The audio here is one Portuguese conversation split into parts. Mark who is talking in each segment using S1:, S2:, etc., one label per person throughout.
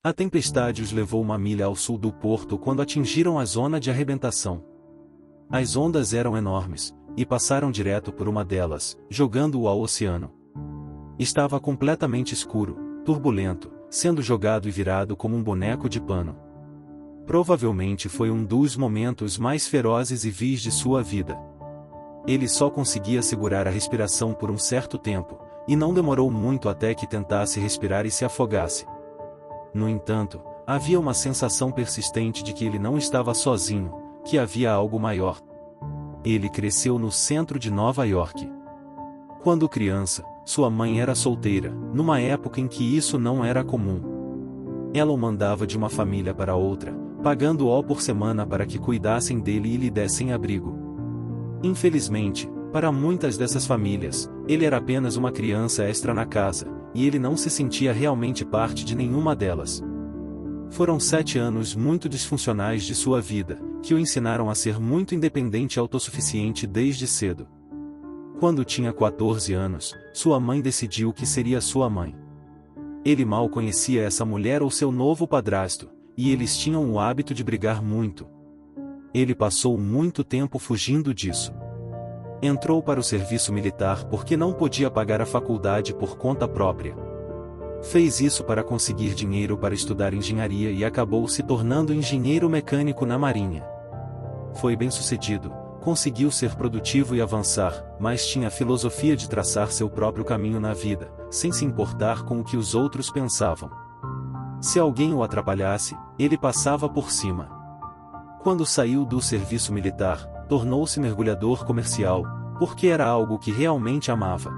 S1: A tempestade os levou uma milha ao sul do porto quando atingiram a zona de arrebentação. As ondas eram enormes, e passaram direto por uma delas, jogando-o ao oceano. Estava completamente escuro, turbulento, sendo jogado e virado como um boneco de pano. Provavelmente foi um dos momentos mais ferozes e vis de sua vida. Ele só conseguia segurar a respiração por um certo tempo, e não demorou muito até que tentasse respirar e se afogasse. No entanto, havia uma sensação persistente de que ele não estava sozinho, que havia algo maior. Ele cresceu no centro de Nova York. Quando criança, sua mãe era solteira, numa época em que isso não era comum. Ela o mandava de uma família para outra, pagando-o por semana para que cuidassem dele e lhe dessem abrigo. Infelizmente, para muitas dessas famílias, ele era apenas uma criança extra na casa, e ele não se sentia realmente parte de nenhuma delas. Foram 7 anos muito disfuncionais de sua vida, que o ensinaram a ser muito independente e autossuficiente desde cedo. Quando tinha 14 anos, sua mãe decidiu que seria sua mãe. Ele mal conhecia essa mulher ou seu novo padrasto, e eles tinham o hábito de brigar muito. Ele passou muito tempo fugindo disso. Entrou para o serviço militar porque não podia pagar a faculdade por conta própria. Fez isso para conseguir dinheiro para estudar engenharia e acabou se tornando engenheiro mecânico na Marinha. Foi bem-sucedido, conseguiu ser produtivo e avançar, mas tinha a filosofia de traçar seu próprio caminho na vida, sem se importar com o que os outros pensavam. Se alguém o atrapalhasse, ele passava por cima. Quando saiu do serviço militar, tornou-se mergulhador comercial, porque era algo que realmente amava.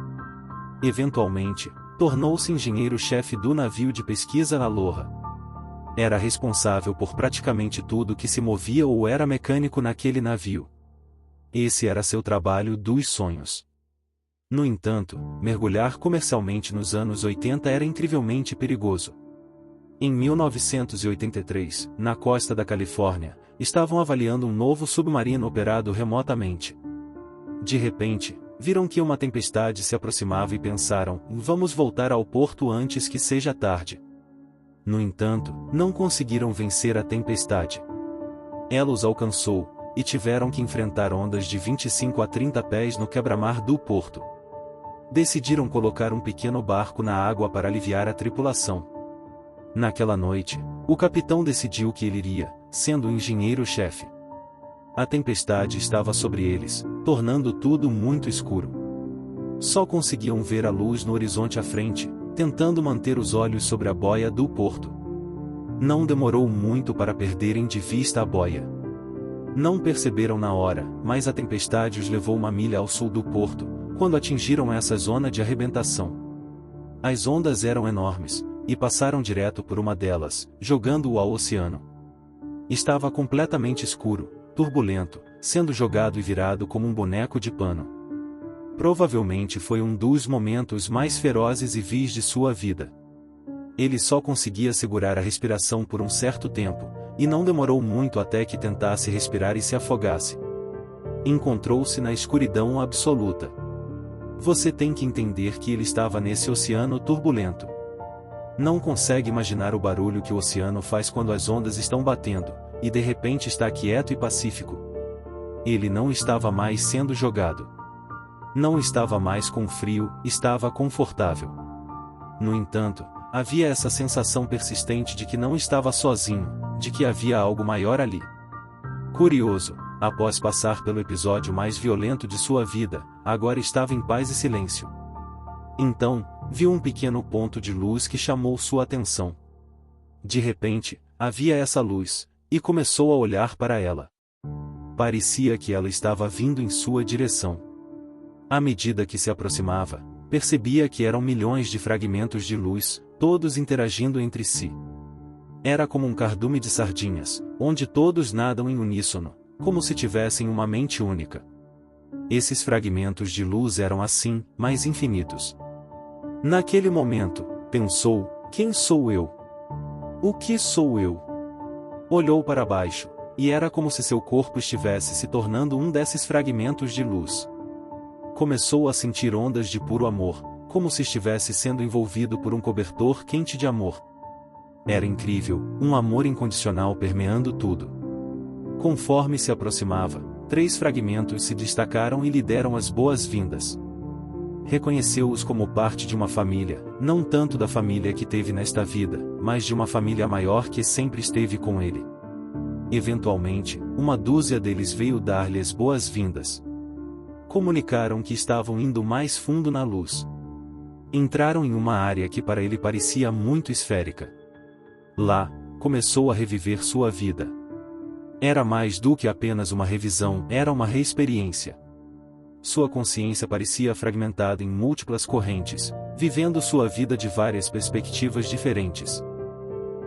S1: Eventualmente, tornou-se engenheiro-chefe do navio de pesquisa Aloha. Era responsável por praticamente tudo que se movia ou era mecânico naquele navio. Esse era seu trabalho dos sonhos. No entanto, mergulhar comercialmente nos anos 80 era incrivelmente perigoso. Em 1983, na costa da Califórnia, estavam avaliando um novo submarino operado remotamente. De repente, viram que uma tempestade se aproximava e pensaram: vamos voltar ao porto antes que seja tarde. No entanto, não conseguiram vencer a tempestade. Ela os alcançou, e tiveram que enfrentar ondas de 25 a 30 pés no quebra-mar do porto. Decidiram colocar um pequeno barco na água para aliviar a tripulação. Naquela noite, o capitão decidiu que ele iria, sendo o engenheiro-chefe. A tempestade estava sobre eles, tornando tudo muito escuro. Só conseguiam ver a luz no horizonte à frente, tentando manter os olhos sobre a boia do porto. Não demorou muito para perderem de vista a boia. Não perceberam na hora, mas a tempestade os levou uma milha ao sul do porto, quando atingiram essa zona de arrebentação. As ondas eram enormes, e passaram direto por uma delas, jogando-o ao oceano. Estava completamente escuro, turbulento, sendo jogado e virado como um boneco de pano. Provavelmente foi um dos momentos mais ferozes e vis de sua vida. Ele só conseguia segurar a respiração por um certo tempo, e não demorou muito até que tentasse respirar e se afogasse. Encontrou-se na escuridão absoluta. Você tem que entender que ele estava nesse oceano turbulento. Não consegue imaginar o barulho que o oceano faz quando as ondas estão batendo, e de repente está quieto e pacífico. Ele não estava mais sendo jogado. Não estava mais com frio, estava confortável. No entanto, havia essa sensação persistente de que não estava sozinho, de que havia algo maior ali. Curioso, após passar pelo episódio mais violento de sua vida, agora estava em paz e silêncio. Então, viu um pequeno ponto de luz que chamou sua atenção. De repente, havia essa luz, e começou a olhar para ela. Parecia que ela estava vindo em sua direção. À medida que se aproximava, percebia que eram milhões de fragmentos de luz, todos interagindo entre si. Era como um cardume de sardinhas, onde todos nadam em uníssono, como se tivessem uma mente única. Esses fragmentos de luz eram assim, mas infinitos. Naquele momento, pensou: quem sou eu? O que sou eu? Olhou para baixo, e era como se seu corpo estivesse se tornando um desses fragmentos de luz. Começou a sentir ondas de puro amor, como se estivesse sendo envolvido por um cobertor quente de amor. Era incrível, um amor incondicional permeando tudo. Conforme se aproximava, 3 fragmentos se destacaram e lhe deram as boas-vindas. Reconheceu-os como parte de uma família, não tanto da família que teve nesta vida, mas de uma família maior que sempre esteve com ele. Eventualmente, uma dúzia deles veio dar-lhe as boas-vindas. Comunicaram que estavam indo mais fundo na luz. Entraram em uma área que para ele parecia muito esférica. Lá, começou a reviver sua vida. Era mais do que apenas uma revisão, era uma reexperiência. Sua consciência parecia fragmentada em múltiplas correntes, vivendo sua vida de várias perspectivas diferentes.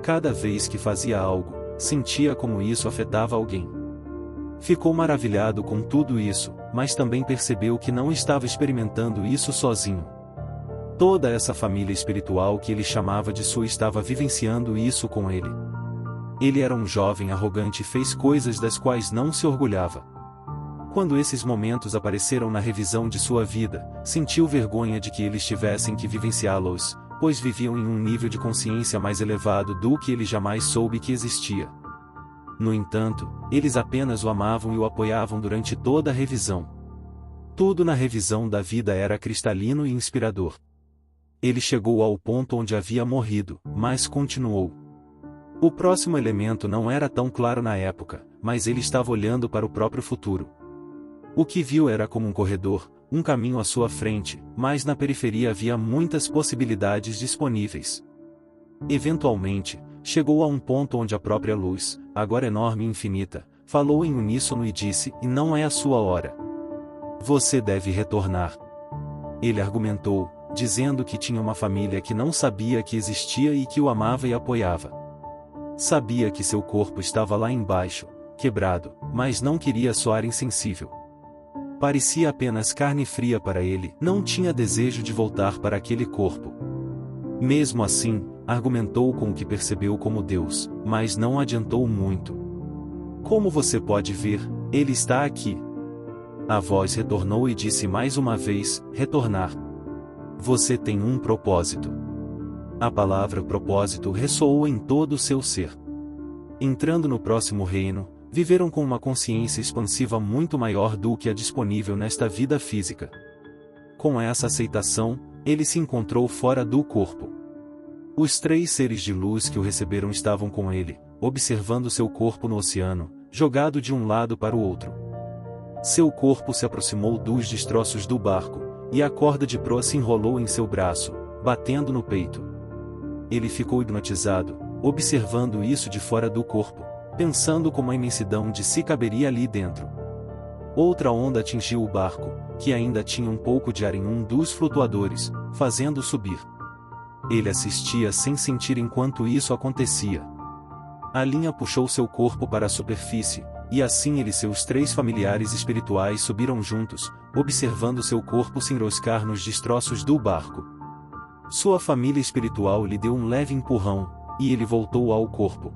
S1: Cada vez que fazia algo, sentia como isso afetava alguém. Ficou maravilhado com tudo isso, mas também percebeu que não estava experimentando isso sozinho. Toda essa família espiritual que ele chamava de sua estava vivenciando isso com ele. Ele era um jovem arrogante e fez coisas das quais não se orgulhava. Quando esses momentos apareceram na revisão de sua vida, sentiu vergonha de que eles tivessem que vivenciá-los, pois viviam em um nível de consciência mais elevado do que ele jamais soube que existia. No entanto, eles apenas o amavam e o apoiavam durante toda a revisão. Tudo na revisão da vida era cristalino e inspirador. Ele chegou ao ponto onde havia morrido, mas continuou. O próximo elemento não era tão claro na época, mas ele estava olhando para o próprio futuro. O que viu era como um corredor, um caminho à sua frente, mas na periferia havia muitas possibilidades disponíveis. Eventualmente, chegou a um ponto onde a própria luz, agora enorme e infinita, falou em uníssono e disse: "E não é a sua hora. Você deve retornar." Ele argumentou, dizendo que tinha uma família que não sabia que existia e que o amava e apoiava. Sabia que seu corpo estava lá embaixo, quebrado, mas não queria soar insensível. Parecia apenas carne fria para ele, não tinha desejo de voltar para aquele corpo. Mesmo assim, argumentou com o que percebeu como Deus, mas não adiantou muito. "Como você pode ver, ele está aqui." A voz retornou e disse mais uma vez: "Retornar. Você tem um propósito." A palavra propósito ressoou em todo o seu ser. Entrando no próximo reino, viveram com uma consciência expansiva muito maior do que a disponível nesta vida física. Com essa aceitação, ele se encontrou fora do corpo. Os 3 seres de luz que o receberam estavam com ele, observando seu corpo no oceano, jogado de um lado para o outro. Seu corpo se aproximou dos destroços do barco, e a corda de proa se enrolou em seu braço, batendo no peito. Ele ficou hipnotizado, observando isso de fora do corpo, pensando como a imensidão de si caberia ali dentro. Outra onda atingiu o barco, que ainda tinha um pouco de ar em um dos flutuadores, fazendo-o subir. Ele assistia sem sentir enquanto isso acontecia. A linha puxou seu corpo para a superfície, e assim ele e seus 3 familiares espirituais subiram juntos, observando seu corpo se enroscar nos destroços do barco. Sua família espiritual lhe deu um leve empurrão, e ele voltou ao corpo.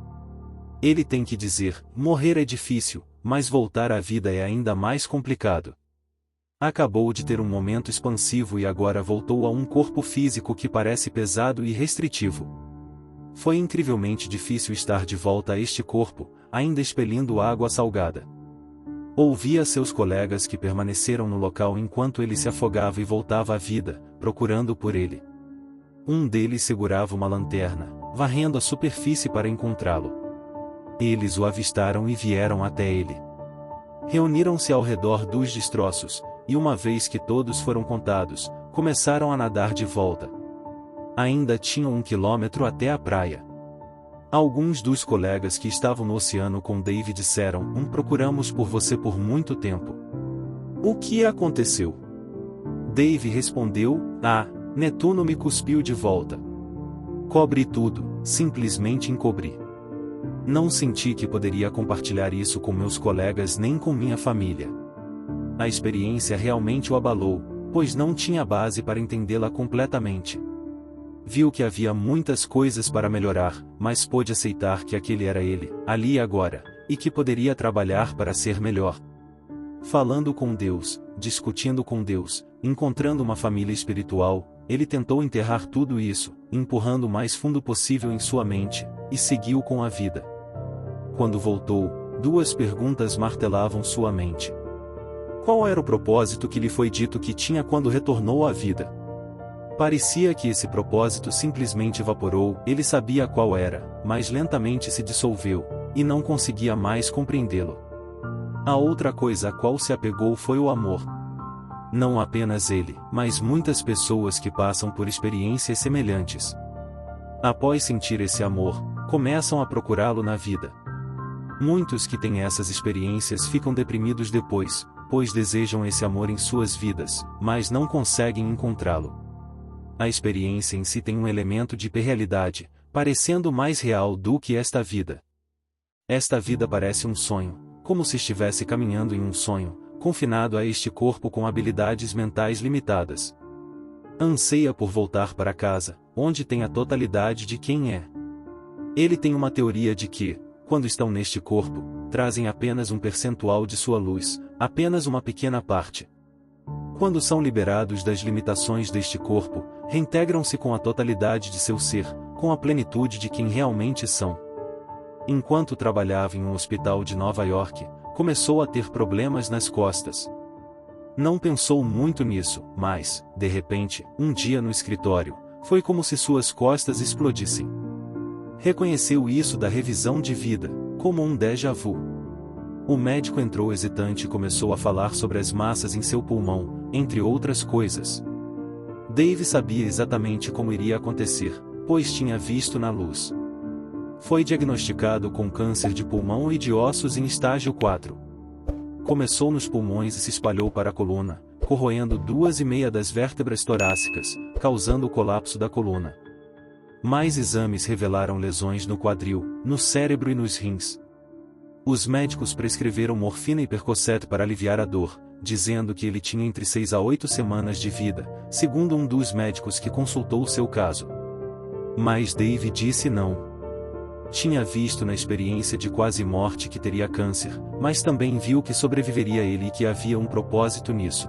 S1: Ele tem que dizer: morrer é difícil, mas voltar à vida é ainda mais complicado. Acabou de ter um momento expansivo e agora voltou a um corpo físico que parece pesado e restritivo. Foi incrivelmente difícil estar de volta a este corpo, ainda expelindo água salgada. Ouvia seus colegas que permaneceram no local enquanto ele se afogava e voltava à vida, procurando por ele. Um deles segurava uma lanterna, varrendo a superfície para encontrá-lo. Eles o avistaram e vieram até ele. Reuniram-se ao redor dos destroços, e uma vez que todos foram contados, começaram a nadar de volta. Ainda tinham 1 quilômetro até a praia. Alguns dos colegas que estavam no oceano com Dave disseram: procuramos por você por muito tempo. O que aconteceu? Dave respondeu: Netuno me cuspiu de volta. Cobri tudo, simplesmente encobri. Não senti que poderia compartilhar isso com meus colegas nem com minha família. A experiência realmente o abalou, pois não tinha base para entendê-la completamente. Viu que havia muitas coisas para melhorar, mas pôde aceitar que aquele era ele, ali e agora, e que poderia trabalhar para ser melhor. Falando com Deus, discutindo com Deus, encontrando uma família espiritual, ele tentou enterrar tudo isso, empurrando o mais fundo possível em sua mente, e seguiu com a vida. Quando voltou, duas perguntas martelavam sua mente. Qual era o propósito que lhe foi dito que tinha quando retornou à vida? Parecia que esse propósito simplesmente evaporou, ele sabia qual era, mas lentamente se dissolveu, e não conseguia mais compreendê-lo. A outra coisa a qual se apegou foi o amor. Não apenas ele, mas muitas pessoas que passam por experiências semelhantes. Após sentir esse amor, começam a procurá-lo na vida. Muitos que têm essas experiências ficam deprimidos depois, pois desejam esse amor em suas vidas, mas não conseguem encontrá-lo. A experiência em si tem um elemento de hiperrealidade, parecendo mais real do que esta vida. Esta vida parece um sonho, como se estivesse caminhando em um sonho, confinado a este corpo com habilidades mentais limitadas. Anseia por voltar para casa, onde tem a totalidade de quem é. Ele tem uma teoria de que, quando estão neste corpo, trazem apenas um percentual de sua luz, apenas uma pequena parte. Quando são liberados das limitações deste corpo, reintegram-se com a totalidade de seu ser, com a plenitude de quem realmente são. Enquanto trabalhava em um hospital de Nova York, começou a ter problemas nas costas. Não pensou muito nisso, mas, de repente, um dia no escritório, foi como se suas costas explodissem. Reconheceu isso da revisão de vida, como um déjà vu. O médico entrou hesitante e começou a falar sobre as massas em seu pulmão, entre outras coisas. Dave sabia exatamente como iria acontecer, pois tinha visto na luz. Foi diagnosticado com câncer de pulmão e de ossos em estágio 4. Começou nos pulmões e se espalhou para a coluna, corroendo 2,5 das vértebras torácicas, causando o colapso da coluna. Mais exames revelaram lesões no quadril, no cérebro e nos rins. Os médicos prescreveram morfina e Percocet para aliviar a dor, dizendo que ele tinha entre 6 a 8 semanas de vida, segundo um dos médicos que consultou seu caso. Mas Dave disse não. Tinha visto na experiência de quase morte que teria câncer, mas também viu que sobreviveria ele e que havia um propósito nisso.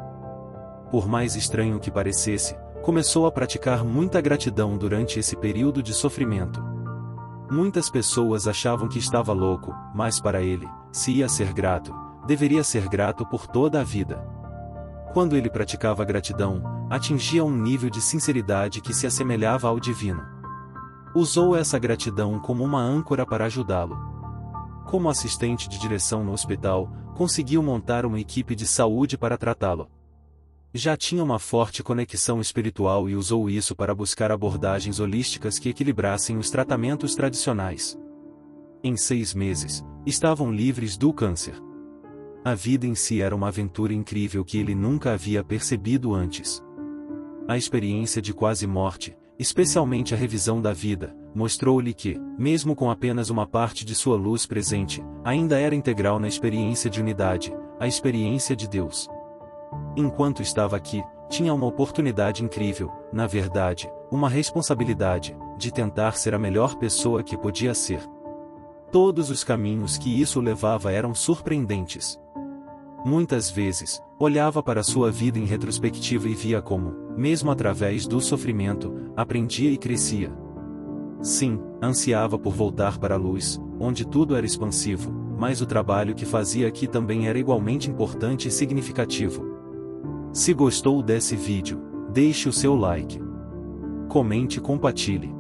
S1: Por mais estranho que parecesse, começou a praticar muita gratidão durante esse período de sofrimento. Muitas pessoas achavam que estava louco, mas para ele, se ia ser grato, deveria ser grato por toda a vida. Quando ele praticava gratidão, atingia um nível de sinceridade que se assemelhava ao divino. Usou essa gratidão como uma âncora para ajudá-lo. Como assistente de direção no hospital, conseguiu montar uma equipe de saúde para tratá-lo. Já tinha uma forte conexão espiritual e usou isso para buscar abordagens holísticas que equilibrassem os tratamentos tradicionais. Em 6 meses, estavam livres do câncer. A vida em si era uma aventura incrível que ele nunca havia percebido antes. A experiência de quase morte, especialmente a revisão da vida, mostrou-lhe que, mesmo com apenas uma parte de sua luz presente, ainda era integral na experiência de unidade, a experiência de Deus. Enquanto estava aqui, tinha uma oportunidade incrível, na verdade, uma responsabilidade, de tentar ser a melhor pessoa que podia ser. Todos os caminhos que isso levava eram surpreendentes. Muitas vezes, olhava para sua vida em retrospectiva e via como, mesmo através do sofrimento, aprendia e crescia. Sim, ansiava por voltar para a luz, onde tudo era expansivo, mas o trabalho que fazia aqui também era igualmente importante e significativo. Se gostou desse vídeo, deixe o seu like. Comente e compartilhe.